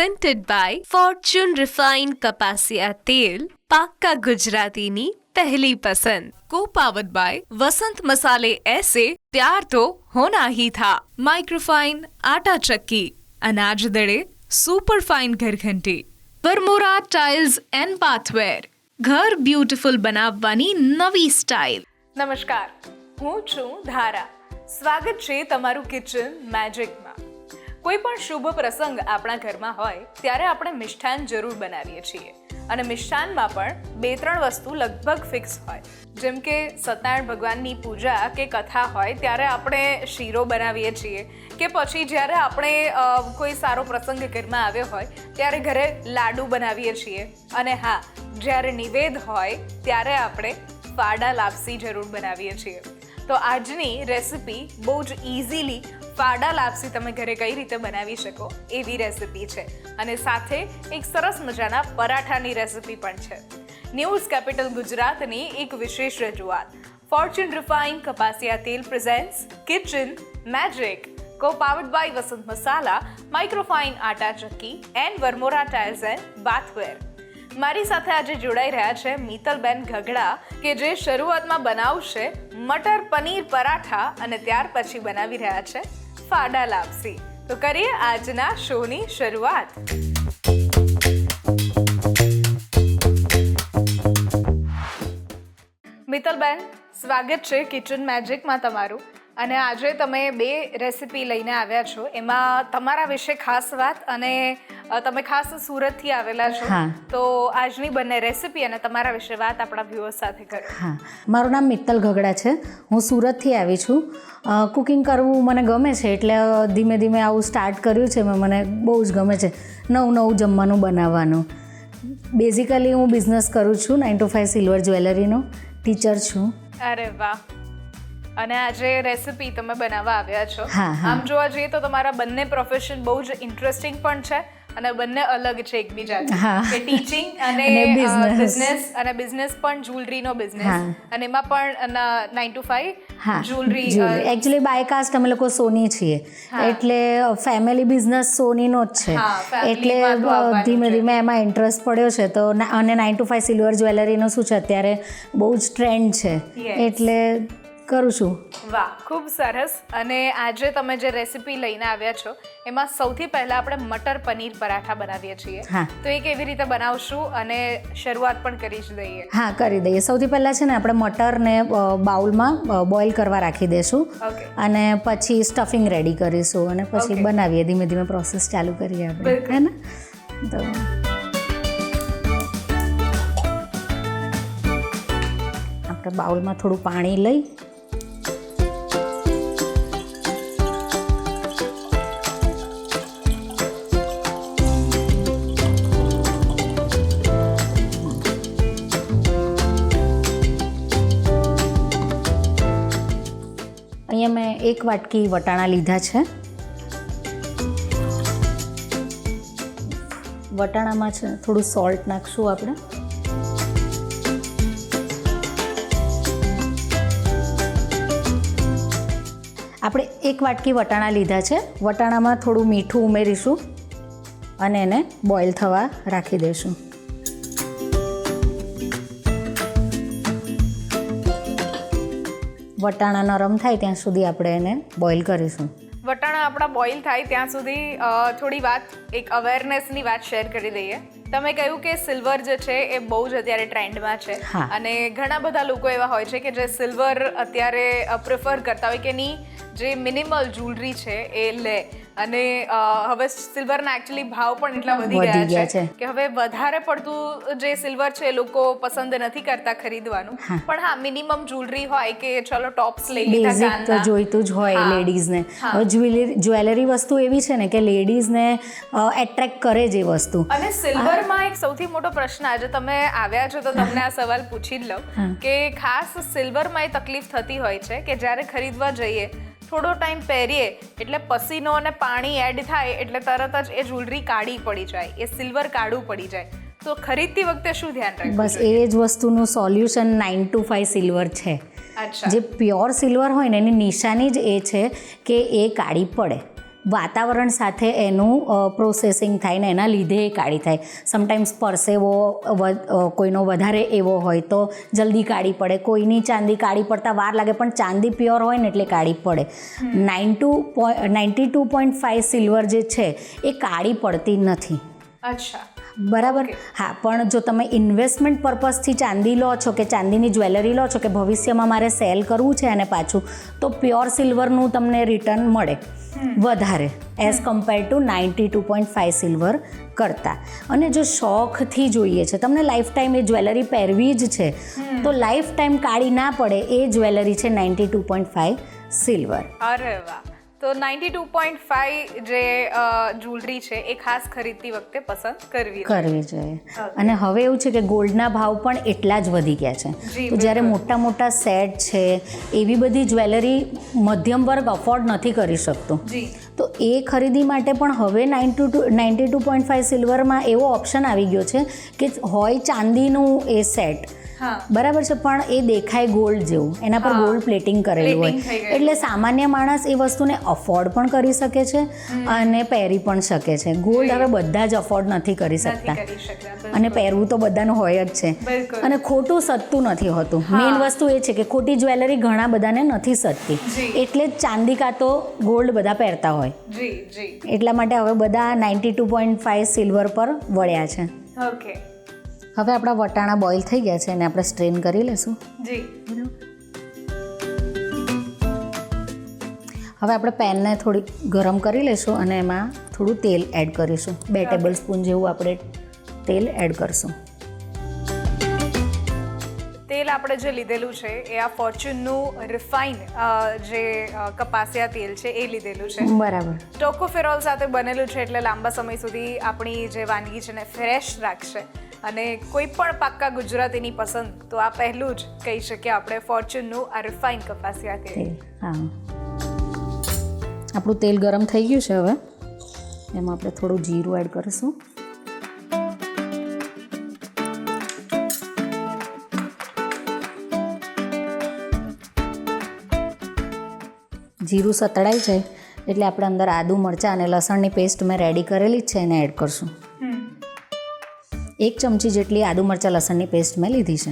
presented by Fortune Refined કપાસિયા તેલ, પાક્કા ગુજરાતીની પહેલી પસંદ. Co-powered by वसंत मसाले ऐसे प्यार तो होना ही था. माइक्रोफाइन आटा चक्की, अनाज दड़े super fine घरघंटी. Varmora tiles and बाथवेर, घर ब्यूटीफुल બનાવવાની નવી સ્ટાઇલ. નમસ્કાર, હું છું ધારા. સ્વાગત છે તમારું કિચન મેજિકમાં. કોઈ પણ શુભ પ્રસંગ આપણા ઘરમાં હોય ત્યારે આપણે મિષ્ઠાન જરૂર બનાવીએ છીએ અને મિષ્ઠાનમાં પણ 2-3 વસ્તુ લગભગ ફિક્સ હોય. જેમ કે સત્યનારાયણ ભગવાનની પૂજા કે કથા હોય ત્યારે આપણે શીરો બનાવીએ છીએ, કે પછી જ્યારે આપણે કોઈ સારો પ્રસંગ ઘરમાં આવ્યો હોય ત્યારે ઘરે લાડુ બનાવીએ છીએ, અને હા, જ્યારે નિવેદ હોય ત્યારે આપણે ફાડા લાપસી જરૂર બનાવીએ છીએ. તો આજની રેસિપી બહુ જ ઇઝીલી ફાડા લાપસી તમે ઘરે કઈ રીતે બનાવી શકો એવી રેસિપી છે, અને સાથે એક સરસ મજાના પરાઠાની રેસિપી પણ છે. ન્યૂઝ કેપિટલ ગુજરાતની એક વિશેષ રજૂઆત ફોર્ચ્યુન રિફાઇન્ડ કપાસિયા તેલ presents kitchen magic, co-powered by Vasant Masala, microfine Atta Chakki and Varmora tiles and bathware. મારી સાથે આજે જોડાઈ રહ્યા છે મિત્તલબેન ઘગડા, કે જે શરૂઆતમાં બનાવશે મટર પનીર પરાઠા અને ત્યાર પછી બનાવી રહ્યા છે ફાડા લાપસી. તો કરીએ આજના શોની શરૂઆત. મિત્તલબેન, સ્વાગત છે કિચન મેજિકમાં તમારું. અને આજે તમે 2 રેસિપી લઈને આવ્યા છો, એમાં તમારા વિશે ખાસ વાત, અને તમે ખાસ સુરતથી આવેલા છો. તો આજની બંને રેસિપી અને તમારા વિશે વાત આપણા વ્યુઅર્સ સાથે કરો. હા, મારું નામ મિત્તલ ઘગડા છે. હું સુરતથી આવી છું. કુકિંગ કરવું મને ગમે છે, એટલે ધીમે ધીમે આવું સ્ટાર્ટ કર્યું છે. મને બહુ જ ગમે છે નવું જમવાનું બનાવવાનું. બેઝિકલી હું બિઝનેસ કરું છું, 9 to 5 સિલ્વર જ્વેલરીનો ટીચર છું. અરે વાહ! અને આજે રેસિપી તમે બનાવવા આવ્યા છો. હા. આમ જોવા જઈએ તો તમારા બંને પ્રોફેશન બહુ જ ઇન્ટરેસ્ટિંગ પણ છે અને બંને અલગ છે એકબીજાથી. કે ટીચિંગ અને બિઝનેસ, અને બિઝનેસ પણ જ્વેલરીનો બિઝનેસ, અને એમાં પણ 9 to 5 જ્વેલરી. એકચ્યુઅલી બાયકાસ્ટ અમે લોકો સોની છીએ, એટલે ફેમિલી બિઝનેસ સોનીનો જ છે. એટલે ધીમે ધીમે એમાં ઇન્ટરેસ્ટ પડ્યો છે. તો અને 9 to 5 સિલ્વર જ્વેલરીનો શું છે, અત્યારે બહુ જ ટ્રેન્ડ છે, એટલે કરું છું. વાહ, ખૂબ સરસ. અને આજે તમે જે રેસિપી લઈને આવ્યા છો એમાં સૌથી પહેલા આપણે મટર પનીર પરાઠા બનાવીએ છીએ. તો એ કેવી રીતે બનાવશું અને શરૂઆત પણ કરી જ દઈએ. હા, કરી દઈએ. સૌથી પહેલાં છે ને, આપણે મટરને બાઉલમાં બોઇલ કરવા રાખી દઈશું, અને પછી સ્ટફિંગ રેડી કરીશું, અને પછી બનાવીએ. ધીમે ધીમે પ્રોસેસ ચાલુ કરીએ આપણે, હે ને? તો આપણે બાઉલમાં થોડું પાણી લઈ અહીંયા મેં 1 વાટકી વટાણા લીધા છે. વટાણામાં છે થોડું સોલ્ટ નાખશું આપણે. આપણે 1 વાટકી વટાણા લીધા છે. વટાણામાં થોડું મીઠું ઉમેરીશું અને એને બોઇલ થવા રાખી દઈશું. વટાણા નરમ થાય ત્યાં સુધી આપણે એને બોઇલ કરીશું. વટાણા આપણા બોઇલ થાય ત્યાં સુધી થોડી વાત, એક અવેરનેસની વાત શેર કરી દઈએ. તમે કહ્યું કે સિલ્વર જે છે એ બહુ જ અત્યારે ટ્રેન્ડમાં છે, અને ઘણા બધા લોકો એવા હોય છે કે જે સિલ્વર અત્યારે પ્રિફર કરતા હોય કે એની જે મિનિમલ જ્વેલરી છે એ લે. અને હવે સિલ્વરના એકચ્યુઅલી ભાવ પણ એટલા વધી ગયા છે કે હવે વધારે પડતું જે સિલ્વર છે એ લોકો પસંદ નથી કરતા ખરીદવાનું. પણ હા, મિનિમમ જ્વેલરી હોય કે ચલો ટોપ્સ લઈ લીધા, તો જોઈતું જ હોય લેડીઝને. જ્વેલરી વસ્તુ એવી છે ને કે લેડીઝને એટ્રેક્ટ કરે જ એ વસ્તુ. અને સિલ્વરમાં એક સૌથી મોટો પ્રશ્ન, આજે તમે આવ્યા છો તો તમને આ સવાલ પૂછી જ લઉં, કે ખાસ સિલ્વરમાં એ તકલીફ થતી હોય છે કે જ્યારે ખરીદવા જઈએ થોડો ટાઈમ પહેરીએ એટલે પસીનો અને પાણી એડ થાય એટલે તરત જ એ જ્વેલરી કાળી પડી જાય, એ સિલ્વર કાળું પડી જાય. તો ખરીદતી વખતે શું ધ્યાન રાખવું? બસ એ જ વસ્તુનું સોલ્યુશન 9 to 5 સિલ્વર છે. જે પ્યોર સિલ્વર હોય ને એની નિશાની જ એ છે કે એ કાળી પડે. વાતાવરણ સાથે એનું પ્રોસેસિંગ થાય ને એના લીધે એ કાળી થાય. સમટાઈમ્સ પરસેવો કોઈનો વધારે એવો હોય તો જલ્દી કાળી પડે, કોઈની ચાંદી કાળી પડતા વાર લાગે, પણ ચાંદી પ્યોર હોય ને એટલે કાળી પડે. 92.5 સિલ્વર જે છે એ કાળી પડતી નથી. અચ્છા, બરાબર. હા, પણ જો તમે ઇન્વેસ્ટમેન્ટ પર્પઝથી ચાંદી લો છો કે ચાંદીની જ્વેલરી લો છો કે ભવિષ્યમાં મારે સેલ કરવું છે અને પાછું, તો પ્યોર સિલ્વરનું તમને રિટર્ન મળે વધારે એઝ કમ્પેર ટુ 92.5 સિલ્વર કરતાં. અને જો શોખથી જોઈએ છે, તમને લાઈફ ટાઈમ એ જ્વેલરી પહેરવી જ છે, તો લાઈફ ટાઈમ કાળી ના પડે એ જ્વેલરી છે 92.5 સિલ્વર. અરે વાહ! તો 92.5 જે જ્વેલરી છે એ ખાસ ખરીદતી વખતે પસંદ કરવી જોઈએ. અને હવે એવું છે કે ગોલ્ડના ભાવ પણ એટલા જ વધી ગયા છે. તો જ્યારે મોટા મોટા સેટ છે, એવી બધી જ્વેલરી મધ્યમ વર્ગ અફોર્ડ નથી કરી શકતો, તો એ ખરીદી માટે પણ હવે 92.5 સિલ્વરમાં એવો ઓપ્શન આવી ગયો છે કે હોય ચાંદીનું એ સેટ, બરાબર છે, પણ એ દેખાય ગોલ્ડ જેવું, એના પર ગોલ્ડ પ્લેટિંગ કરેલું હોય, એટલે સામાન્ય માણસ એ વસ્તુને અફોર્ડ પણ કરી શકે છે અને પહેરી પણ શકે છે. ગોલ્ડ હવે બધા જ અફોર્ડ નથી કરી શકતા, અને પહેરવું તો બધાનું હોય જ છે, અને ખોટું સસ્તું નથી હોતું. મેઇન વસ્તુ એ છે કે ખોટી જ્વેલરી ઘણા બધાને નથી સસ્તી, એટલે જ ચાંદી કાં તો ગોલ્ડ બધા પહેરતા હોય. એટલા માટે હવે બધા 92.5 સિલ્વર પર વળ્યા છે. ઓકે, હવે આપણા વટાણા બોઇલ થઈ ગયા છે અને આપણે સ્ટ્રેન કરી લઈશું. હવે આપણે પેનને થોડી ગરમ કરી લઈશું અને એમાં થોડું તેલ એડ કરીશું. 2 ટેબલ સ્પૂન જેવું આપણે તેલ એડ કરીશું. તેલ આપણે જે લીધેલું છે એ આ ફોર્ચ્યુનનું રિફાઇન જે કપાસિયા તેલ છે એ લીધેલું છે. બરાબર. ટોકોફેરોલ સાથે બનેલું છે, એટલે લાંબા સમય સુધી આપણી જે વાનગી છે ને ફ્રેશ રાખશે. અને કોઈ પણ પાક્કા ગુજરાતીની પસંદ તો આ પહેલું જ કહી શકીએ આપણે, ફોર્ચ્યુનનું આ રિફાઇન કપાસિયા તેલ. હા, આપણું તેલ ગરમ થઈ ગયું છે. હવે એમાં આપણે થોડું જીરું એડ કરીશું. જીરું સતળાઈ જાય એટલે આપણે અંદર આદુ, મરચાં અને લસણની પેસ્ટ મેં રેડી કરેલી જ છે એને એડ કરશું. 1 ચમચી જેટલી આદુ, મરચાં, લસણની પેસ્ટ મેં લીધી છે.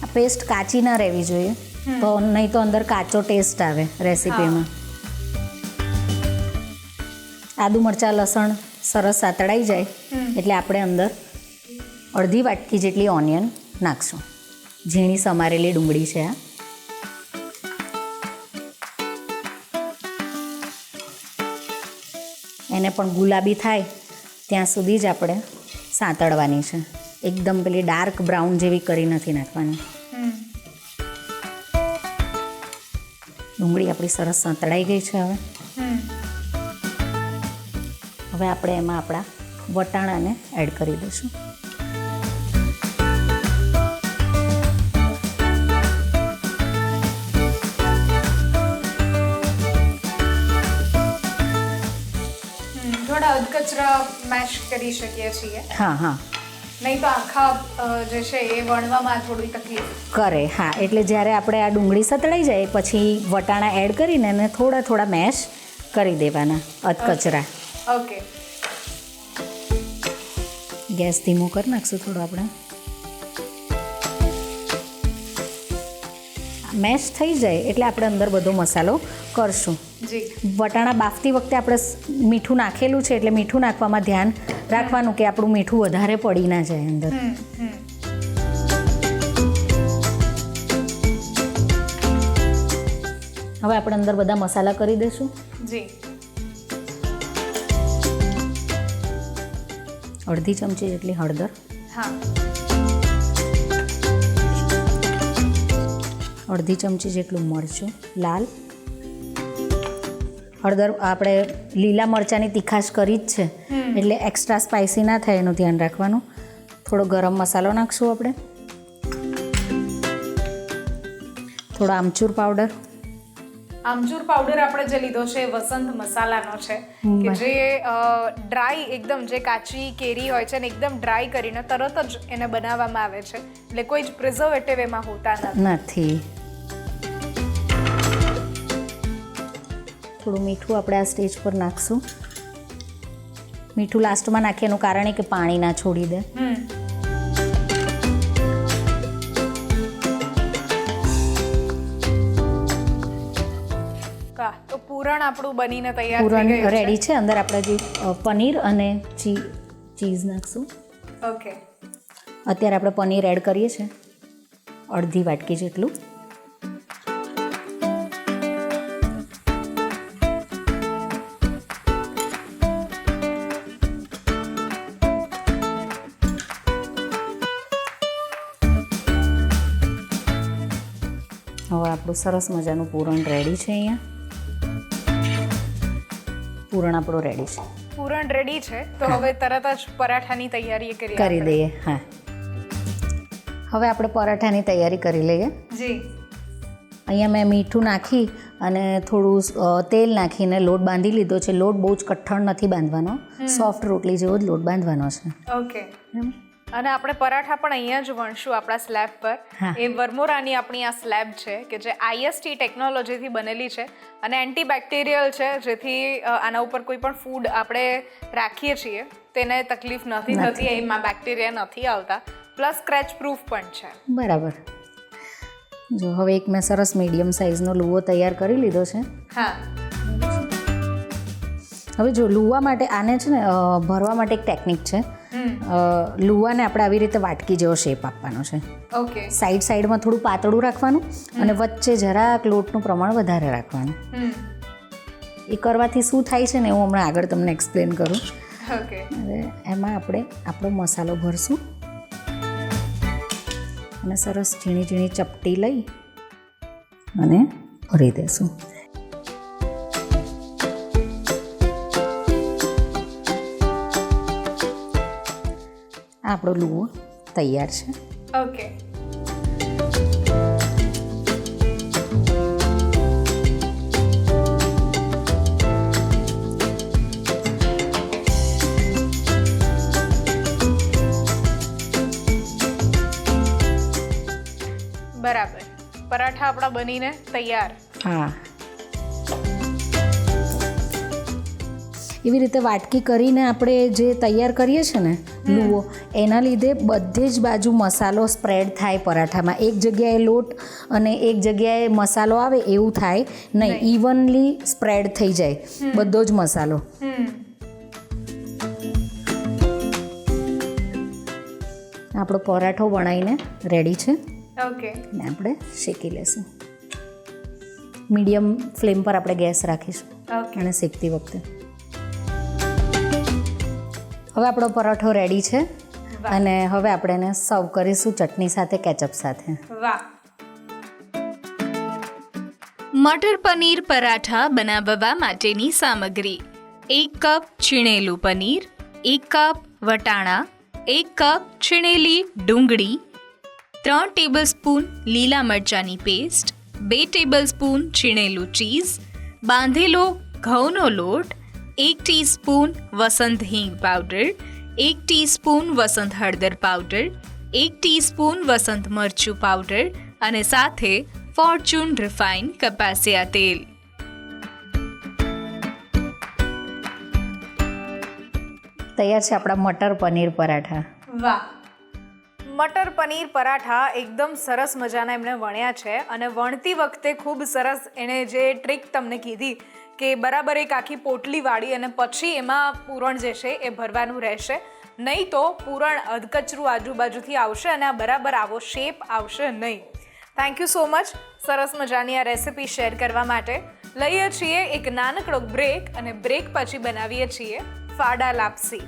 આ પેસ્ટ કાચી ના રહેવી જોઈએ, તો નહીં તો અંદર કાચો ટેસ્ટ આવે રેસીપીમાં. આદુ, મરચાં, લસણ સરસ સાતળાઈ જાય એટલે આપણે અંદર અડધી વાટકી જેટલી ઓનિયન નાખશું. ઝીણી સમારેલી ડુંગળી છે આ. એને પણ ગુલાબી થાય ત્યાં સુધી જ આપણે સાંતળવાની છે. એકદમ પેલી ડાર્ક બ્રાઉન જેવી કરી નથી નાખવાની. ડુંગળી આપણી સરસ સાંતળાઈ ગઈ છે. હવે આપણે એમાં આપણા વટાણાને એડ કરી દઈશું. થોડા અધકચરા મેશ કરી શકીએ છીએ. હા, નહીં તો આખા જે છે એ વણવામાં થોડી તકલીફ કરે. હા, એટલે જ્યારે આપણે આ ડુંગળી સતળાઈ જાય પછી વટાણા એડ કરીને એને થોડા મેશ કરી દેવાના અધકચરા. ઓકે, ગેસ ધીમો કરી નાખશું થોડો. આપણે મેશ થઈ જાય એટલે આપણે અંદર બધો મસાલો કરશું. વટાણા બાફતી વખતે આપણે મીઠું નાખેલું છે એટલે મીઠું નાખવામાં ધ્યાન રાખવાનું કે આપણું મીઠું વધારે પડી ના જાય અંદર. હવે આપણે અંદર બધા મસાલા કરી દઈશું. અડધી ચમચી જેટલી હળદર, અડધી ચમચી જેટલું મરચું લાલ. હળદર આપણે લીલા મરચાંની તીખાશ કરી જ છે એટલે એક્સ્ટ્રા સ્પાઇસી ના થાય એનું ધ્યાન રાખવાનું. થોડો ગરમ મસાલો નાખશું આપણે, થોડો આમચૂર પાવડર, આમચૂર પાવડર આપણે જે લીધો છે એ વસંત મસાલાનો છે કે જે ડ્રાય એકદમ જે કાચી કેરી હોય છે ને એકદમ ડ્રાય કરીને તરત જ એને બનાવવામાં આવે છે, એટલે કોઈ જ પ્રિઝર્વેટિવ એમાં હોતા નથી. થોડું મીઠું આપણે આ સ્ટેજ પર નાખશું. મીઠું લાસ્ટમાં નાખીએ એનું કારણ એ કે પાણી ના છોડી દે. તો પૂરણ આપણું બનીને તૈયાર પૂરણ થઈ ગયું રેડી છે. અંદર આપણે જે પનીર અને ચીઝ નાખશું. ઓકે. અત્યારે આપણે પનીર એડ કરીએ છીએ, અડધી વાટકી જેટલું. હવે આપણું સરસ મજાનું પૂરણ રેડી છે. અહીંયા પૂરણ આપણું રેડી છે. પૂરણ રેડી છે, તો હવે તરત જ પરાઠાની તૈયારી કરી દઈએ. હા, હવે આપણે પરાઠાની તૈયારી કરી લઈએ. જી. અહીંયા મેં મીઠું નાખી અને થોડું તેલ નાખીને લોટ બાંધી લીધો છે. લોટ બહુ જ કઠણ નથી બાંધવાનો, સોફ્ટ રોટલી જેવો જ લોટ બાંધવાનો છે. ઓકે. અને આપણે પરાઠા પણ અહીંયા જ વણશું આપણા સ્લેબ પર. એ વર્મોરાની આપણી આ સ્લેબ છે કે જે IST ટેકનોલોજીથી બનેલી છે અને એન્ટીબેક્ટેરિયલ છે, જેથી આના ઉપર કોઈ પણ ફૂડ આપણે રાખીએ છીએ તેને તકલીફ નથી થતી, એમાં બેક્ટેરિયા નથી આવતા, પ્લસ સ્ક્રેચ પ્રૂફ પણ છે. બરાબર. જો હવે એક મેં સરસ મીડિયમ સાઇઝનો લુવો તૈયાર કરી લીધો છે. હા. હવે જો લુવા માટે આને છે ને ભરવા માટે એક ટેકનિક છે. લુવાને આપણે આવી રીતે વાટકી જેવો શેપ આપવાનો છે. ઓકે. સાઈડમાં થોડું પાતળું રાખવાનું અને વચ્ચે જરાક લોટનું પ્રમાણ વધારે રાખવાનું. એ કરવાથી શું થાય છે ને હું હમણાં આગળ તમને એક્સપ્લેન કરું. ઓકે. હવે એમાં આપણે આપણો મસાલો ભરશું અને સરસ ઝીણી ઝીણી ચપટી લઈ અને ભરી દેશું. આપણો લુવો તૈયાર છે. ઓકે. બરાબર. પરાઠા આપણા બનીને તૈયાર. હા, એવી રીતે વાટકી કરીને આપણે જે તૈયાર કરીએ છીએ ને લુવો, એના લીધે બધે જ બાજુ મસાલો સ્પ્રેડ થાય પરાઠામાં. એક જગ્યાએ લોટ અને એક જગ્યાએ મસાલો આવે એવું થાય નહીં, ઇવનલી સ્પ્રેડ થઈ જાય બધો જ મસાલો. આપણો પરાઠો વણાઈને રેડી છે. ઓકે. ને આપણે શેકી લેશું. મીડિયમ ફ્લેમ પર આપણે ગેસ રાખીશું અને શેકતી વખતે. હવે આપણો પરાઠો રેડી છે અને હવે આપણે એને સર્વ કરીશું ચટણી સાથે, કેચઅપ સાથે. વાહ. મટર પનીર પરાઠા બનાવવા માટેની સામગ્રી: 1 કપ છીણેલું પનીર, 1 કપ વટાણા, 1 કપ છીણેલી ડુંગળી, 3 ટેબલસ્પૂન લીલા મરચાંની પેસ્ટ, 2 ટેબલસ્પૂન છીણેલું ચીઝ, બાંધેલો ઘઉંનો લોટ, 1 ટીસ્પૂન વસંત હિંગ પાવડર, 1 ટીસ્પૂન વસંત હળદર પાવડર, 1 ટીસ્પૂન વસંત મરચું પાવડર અને સાથે ફોર્ચ્યુન રિફાઇન્ડ કપાસિયા તેલ. તૈયાર છે આપણા મટર પનીર પરાઠા. વાહ. મટર પનીર પરાઠા એકદમ સરસ મજાના એમણે વણ્યા છે અને વણતી વખતે ખૂબ સરસ એણે જે ટ્રીક તમને કીધી કે બરાબર એક આખી પોટલી વાળી અને પછી એમાં પૂરણ જે છે એ ભરવાનું રહેશે, નહીં તો પૂરણ અધકચરું આજુબાજુથી આવશે અને આ બરાબર આવો શેપ આવશે નહીં. થેન્ક યુ સો મચ સરસ મજાની આ રેસિપી શેર કરવા માટે. લઈએ છીએ એક નાનકડો બ્રેક અને બ્રેક પછી બનાવીએ છીએ ફાડા લાપસી.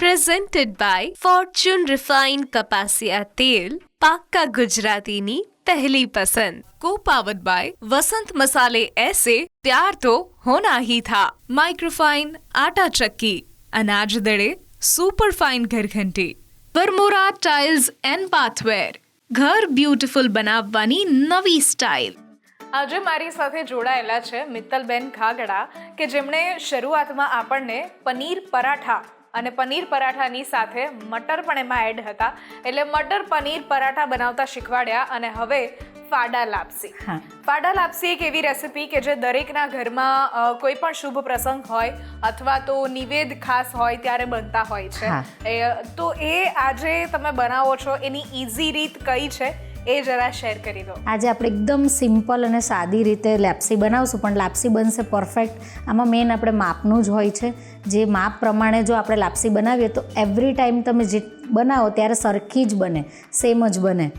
Presented by Fortune Refined કપાસિયા તેલ, પાક્કા ગુજરાતીની પહેલી પસંદ. Co-powered by वसंत मसाले ऐसे प्यार तो होना ही था. माइक्रोफाइन आटा चक्की. અનાજ દળે સુપર ફાઇન ઘરઘંટી, વરમોરા ટાઇલ્સ એન્ડ બાથવેર, ઘર બ્યુટીફુલ બનાવવાની નવી સ્ટાઇલ. આજે મારી સાથે જોડાયેલા છે મિત્તલબેન ખાગડા, કે જેમણે શરૂઆતમાં આપણને પનીર પરાઠા અને પનીર પરાઠાની સાથે મટર પણ એમાં એડ હતા, એટલે મટર પનીર પરાઠા બનાવતા શીખવાડ્યા. અને હવે ફાડા લાપસી. ફાડા લાપસી એક એવી રેસિપી કે જે દરેકના ઘરમાં કોઈ પણ શુભ પ્રસંગ હોય અથવા તો નિવેદ ખાસ હોય ત્યારે બનતા હોય છે. તો એ આજે તમે બનાવો છો, એની ઇઝી રીત કઈ છે એ જરા શેર કરી દો. આજે આપણે એકદમ સિમ્પલ અને સાદી રીતે લાપસી બનાવશું, પણ લાપસી બનશે પરફેક્ટ. આમાં મેઇન આપણે માપનું જ હોય છે. જે માપ પ્રમાણે જો આપણે લાપસી બનાવીએ તો એવરી ટાઈમ તમે જે બનાવો ત્યારે સરખી જ બને, સેમ જ બને.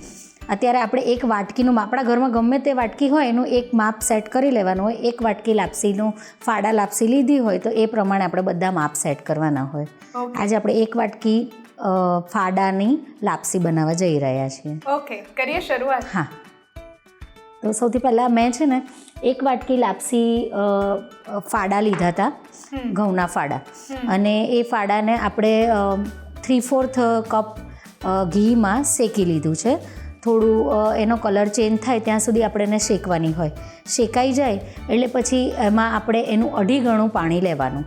અત્યારે આપણે એક વાટકીનું માપ, આપણા ઘરમાં ગમે તે વાટકી હોય એનું એક માપ સેટ કરી લેવાનું હોય. એક વાટકી લાપસીનું ફાડા લાપસી લીધી હોય તો એ પ્રમાણે આપણે બધા માપ સેટ કરવાના હોય. આજે આપણે એક વાટકી ફાડાની લાપસી બનાવવા જઈ રહ્યા છીએ. ઓકે, કરીએ શરૂઆત. હા, તો સૌથી પહેલાં મેં છે ને એક વાટકી લાપસી ફાડા લીધા હતા, ઘઉંના ફાડા. અને એ ફાડાને આપણે 3/4 કપ ઘીમાં શેકી લીધું છે. થોડું એનો કલર ચેન્જ થાય ત્યાં સુધી આપણે એને શેકવાની હોય. શેકાઈ જાય એટલે પછી એમાં આપણે એનું 2.5 ગણું પાણી લેવાનું.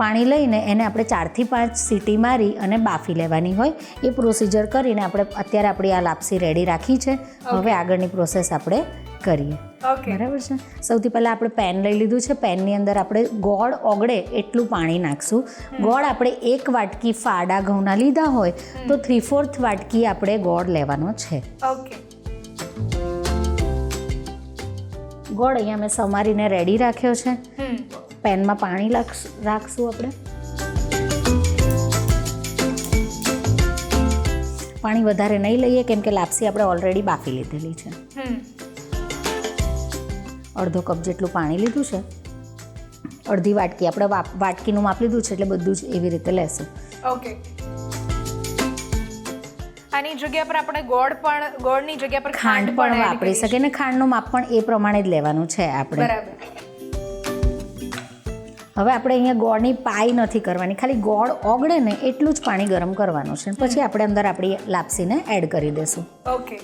પાણી લઈને એને આપણે 4 થી 5 સીટી મારી અને બાફી લેવાની હોય. એ પ્રોસિજર કરીને આપણે અત્યારે આપણી આ લાપસી રેડી રાખી છે. હવે આગળની પ્રોસેસ આપણે કરીએ. બરાબર છે. સૌથી પહેલાં આપણે પેન લઈ લીધું છે. પેનની અંદર આપણે ગોળ ઓગળે એટલું પાણી નાખશું. ગોળ આપણે એક વાટકી ફાડા ઘઉંના લીધા હોય તો 3/4 વાટકી આપણે ગોળ લેવાનો છે. ઓકે. ગોળ અહીંયા મેં સમારીને રેડી રાખ્યો છે. પેનમાં પાણી રાખશું આપણે. પાણી વધારે નહીં લઈએ કેમ કે લાપસી આપણે ઓલરેડી બાફી લીધેલી છે. 1/2 કપ જેટલું પાણી લીધું છે. 1/2 વાટકી આપણે વાટકીનું માપ લીધું છે એટલે બધું જ એવી રીતે લેશું. ઓકે. આની જગ્યા પર આપણે ગોળની જગ્યા પર ખાંડ પણ વાપરી શકીએ ને ખાંડનું માપ પણ એ પ્રમાણે જ લેવાનું છે આપણે. બરાબર. હવે આપણે અહીંયા ગોળની પાઈ નથી કરવાની, ખાલી ગોળ ઓગળે ને એટલું જ પાણી ગરમ કરવાનું છે. પછી આપણે અંદર આપણી લાપસીને એડ કરી દઈશું. ઓકે.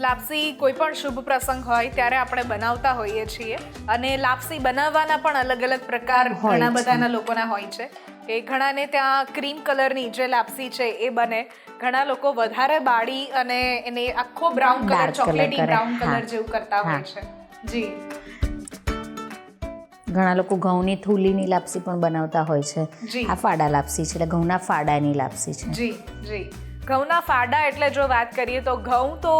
લાપસી કોઈ પણ શુભ પ્રસંગ હોય ત્યારે આપણે બનાવતા હોઈએ છીએ. અને લાપસી બનાવવાના પણ અલગ અલગ પ્રકાર ઘણા બધાના લોકોના હોય છે. કે ઘણાને ત્યાં ક્રીમ કલરની જે લાપસી છે એ બને, ઘણા લોકો વધારે બાળી અને એને આખો બ્રાઉન કલર, ચોકલેટી બ્રાઉન કલર જેવું કરતા હોય છે. જી. ઘણા લોકો ઘઉંની થૂલીની લાપસી પણ બનાવતા હોય છે. આ ફાડા લાપસી છે એટલે ઘઉંના ફાડાની લાપસી છે. જી જી. ઘઉંના ફાડા એટલે જો વાત કરીએ તો ઘઉં તો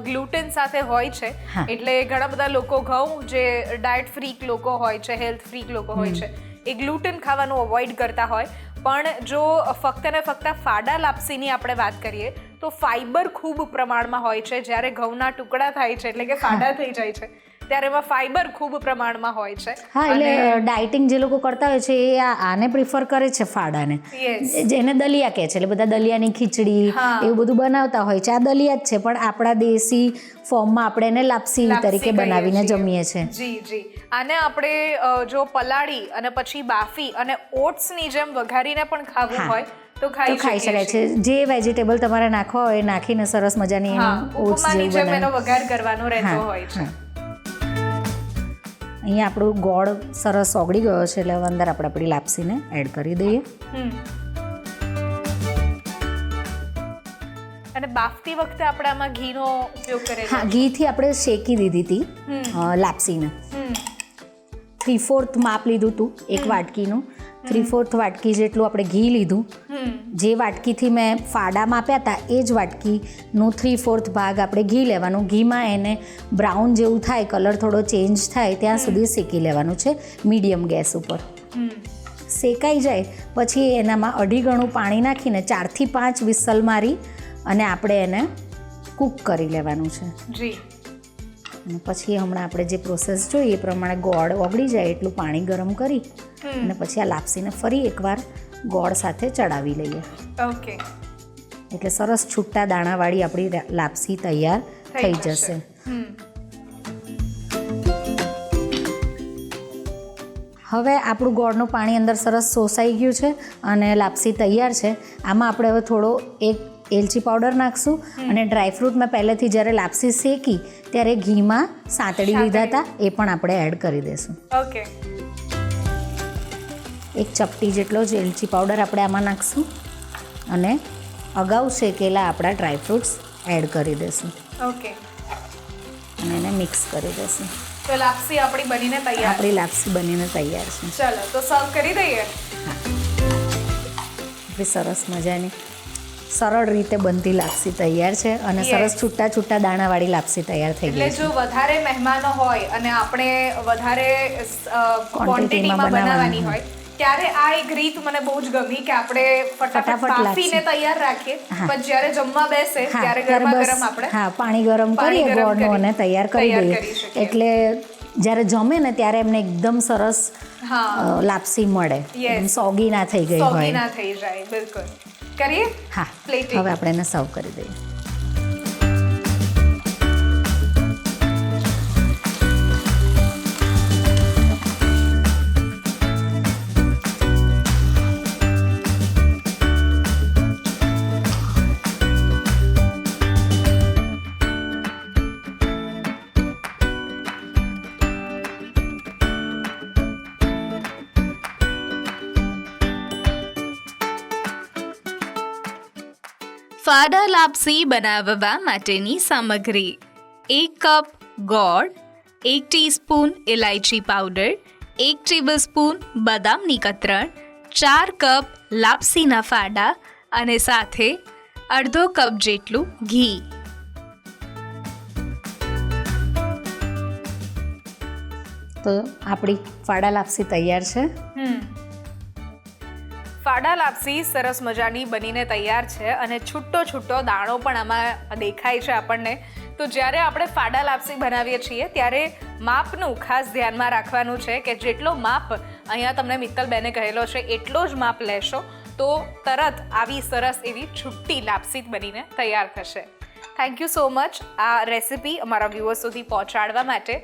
ગ્લુટેન સાથે હોય છે, એટલે ઘણા બધા લોકો ઘઉં જે ડાયટ ફ્રીક લોકો હોય છે, હેલ્થ ફ્રીક લોકો હોય છે, એ ગ્લુટેન ખાવાનું અવોઇડ કરતા હોય. પણ જો ફક્ત ને ફક્ત ફાડા લાપસીની આપણે વાત કરીએ તો ફાઈબર ખૂબ પ્રમાણમાં હોય છે. જ્યારે ઘઉંના ટુકડા થાય છે એટલે કે ફાડા થઈ જાય છે ત્યારે એમાં ફાઈબર ખૂબ પ્રમાણમાં હોય છે. હા, એટલે ડાયટિંગ જે લોકો કરતા હોય છે એ આને પ્રિફર કરે છે ફાડાને, જેને દલિયા કહે છે. એટલે બધા દલિયાની ખીચડી એવું બધું બનાવતા હોય છે. આ દલિયા જ છે પણ આપણા દેશી ફોર્મમાં આપણે એને લાપસી તરીકે બનાવીને જમીએ છીએ. જી જી. આને આપણે જો પલાળી અને પછી બાફી અને ઓટ્સની જેમ વઘારીને પણ ખાવું હોય તો ખાઈ શકાય છે. જે વેજીટેબલ તમારે નાખવા હોય નાખીને સરસ મજાની ઓટ્સ જેવું એનો વઘાર કરવાનો રહેતો હોય છે. અહીંયા આપણું ગોળ સરસ ઓગળી ગયો છે એટલે અંદર આપણે આપણી લાપસીને એડ કરી દઈએ. અને બાફતી વખતે આપણે આમાં ઘીનો ઉપયોગ કરીએ. હા, ઘીથી આપણે શેકી દીધી હતી લાપસીને. 3/4 માપ લીધું હતું એક વાટકીનું. 3/4 વાટકી જેટલું આપણે ઘી લીધું. જે વાટકીથી મેં ફાડા માપ્યા હતા એ જ વાટકીનું 3/4 ભાગ આપણે ઘી લેવાનું. ઘીમાં એને બ્રાઉન જેવું થાય, કલર થોડો ચેન્જ થાય ત્યાં સુધી શેકી લેવાનું છે મીડિયમ ગેસ ઉપર. શેકાઈ જાય પછી એનામાં 2.5 ગણું પાણી નાખીને 4 થી 5 વિસલ મારી અને આપણે એને કૂક કરી લેવાનું છે. જી. અને પછી હમણાં આપણે જે પ્રોસેસ જોઈએ એ પ્રમાણે ગોળ ઓગળી જાય એટલું પાણી ગરમ કરી અને પછી આ લાપસીને ફરી એકવાર ગોળ સાથે ચડાવી લઈએ. ઓકે. એટલે સરસ છૂટા દાણાવાળી આપણી લાપસી તૈયાર થઈ જશે. હવે આપણું ગોળનું પાણી અંદર સરસ શોષાઈ ગયું છે અને લાપસી તૈયાર છે. આમાં આપણે હવે થોડો એક એલચી પાવડર નાખશું અને ડ્રાયફ્રૂટ મેં પહેલેથી જ્યારે લાપસી શેકી ત્યારે ઘીમાં સાંતળી લીધા હતા એ પણ આપણે એડ કરી દઈશું. ઓકે. એક ચપટી જેટલો જ એલચી પાવડર આપણે આમાં નાખશું અને અગાઉ શેકેલા આપણા ડ્રાયફ્રૂટ્સ એડ કરી દઈશું ઓકે. અને એને મિક્સ કરી દઈશું. તો લાપસી આપણી બનીને તૈયાર. આપણી લાપસી બનીને તૈયાર છે. ચલો તો સર્વ કરી દઈએ. આપણી સરસ મજાની સરળ રીતે બનતી લાપસી તૈયાર છે અને Yes. સરસ છૂટા છૂટા દાણાવાળી લાપસી તૈયાર થઈ એટલે ગઈ છે. જો વધારે મહેમાનો હોય અને આપણે વધારે ક્વોન્ટિટીમાં બનાવવાની હોય ત્યારે આ એક રીત મને બહુ જ ગમી કે આપણે ફટાફટ ફટાફટ બાફીને લાપસી. તૈયાર રાખીએ હા. પણ જ્યારે જમવા બેસે હા, ત્યારે ત્યારે ગરમા બસ, ગરમ આપણે હા, પાણી ગરમ પાણી કરીએ ગરમ ગોળનું કરી અને તૈયાર કરી તૈયાર દઈએ કરી શકીએ. એટલે જ્યારે જમે ને ત્યારે એમને એકદમ સરસ હા. લાપસી મળે. Yes. એકદમ સોગી ના થઈ ગઈ સોગી હોય. ના થઈ જાય. બિલકુલ. કરીએ. હા, Plating. હવે આપણે એને સર્વ કરી દઈએ. ફાડા લાપસી બનાવવા માટેની સામગ્રી: 1 કપ ગોળ, 1 ટીસ્પૂન ઇલાયચી પાવડર, 1 ટેબલસ્પૂન બદામની કતરણ, 4 કપ લાપસીના ફાડા અને સાથે અડધો કપ જેટલું ઘી. તો આપણી ફાડા લાપસી તૈયાર છે. ફાડા લાપસી સરસ મજાની બનીને તૈયાર છે અને છૂટો છૂટો દાણો પણ આમાં દેખાય છે આપણને. તો જ્યારે આપણે ફાડા લાપસી બનાવીએ છીએ ત્યારે માપનું ખાસ ધ્યાનમાં રાખવાનું છે કે જેટલો માપ અહીંયા તમને મિત્તલબેને કહેલો છે એટલો જ માપ લેશો તો તરત આવી સરસ એવી છૂટી લાપસી બનીને તૈયાર થશે. થેન્ક યુ સો મચ આ રેસિપી અમારા વ્યુઅર્સ સુધી પહોંચાડવા માટે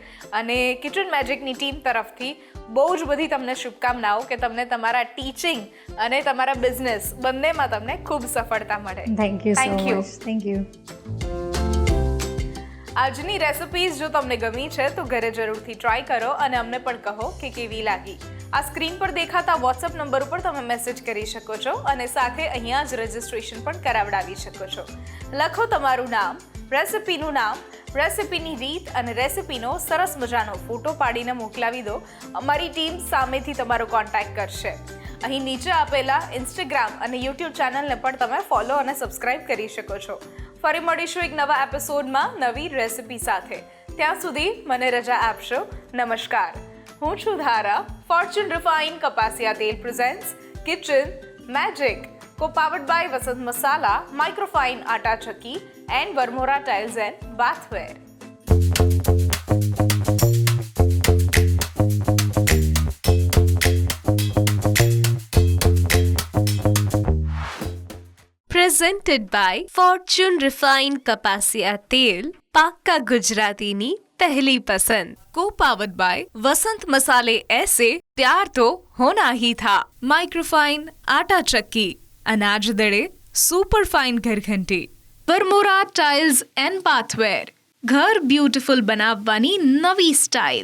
અને કિચન મેજિકની ટીમ તરફથી બહુ જ બધી તમને શુભકામનાઓ કે તમને તમારા ટીચિંગ અને તમારા બિઝનેસ બંનેમાં તમને ખૂબ સફળતા મળે. Thank you so Thank you. Much. Thank you. આજની રેસિપીઝ જો તમને ગમી છે તો ઘરે જરૂરથી ટ્રાય કરો અને અમને પણ કહો કે કેવી લાગી. આ સ્ક્રીન પર દેખાતા વોટ્સઅપ નંબર ઉપર તમે મેસેજ કરી શકો છો અને સાથે અહીંયા જ રજિસ્ટ્રેશન પણ કરાવડાવી શકો છો. લખો તમારું નામ, રેસિપીનું નામ, રેસિપીની રીત અને રેસિપીનો સરસ મજાનો ફોટો પાડીને મોકલાવી દો. અમારી ટીમ સામેથી તમારો કોન્ટેક્ટ કરશે. અહીં નીચે આપેલા ઇન્સ્ટાગ્રામ અને યુટ્યુબ ચેનલને પણ તમે ફોલો અને સબસ્ક્રાઇબ કરી શકો છો. ફરી મળીશું એક નવા એપિસોડમાં નવી રેસિપી સાથે. ત્યાં સુધી મને રજા આપશો. નમસ્કાર. હું છું ધારા. ફોર્ચ્યુન રિફાઇન કપાસિયા તેલ presents kitchen magic, co-powered by Vasant Masala, microfine Atta ચક્કી and Varmora Tiles and Bathware. Presented by Fortune Refined કપાસિયા તેલ, પાક્કા ગુજરાતીની પહેલી પસંદ. Co-powered by વસંત મસાલે ऐसे प्यार तो होना ही था. माइक्रोफाइन आटा चक्की, अनाज दड़े super fine घरघंटी. Varmora tiles and बाथवेर, घर ब्यूटीफुल બનાવવાની નવી સ્ટાઇલ.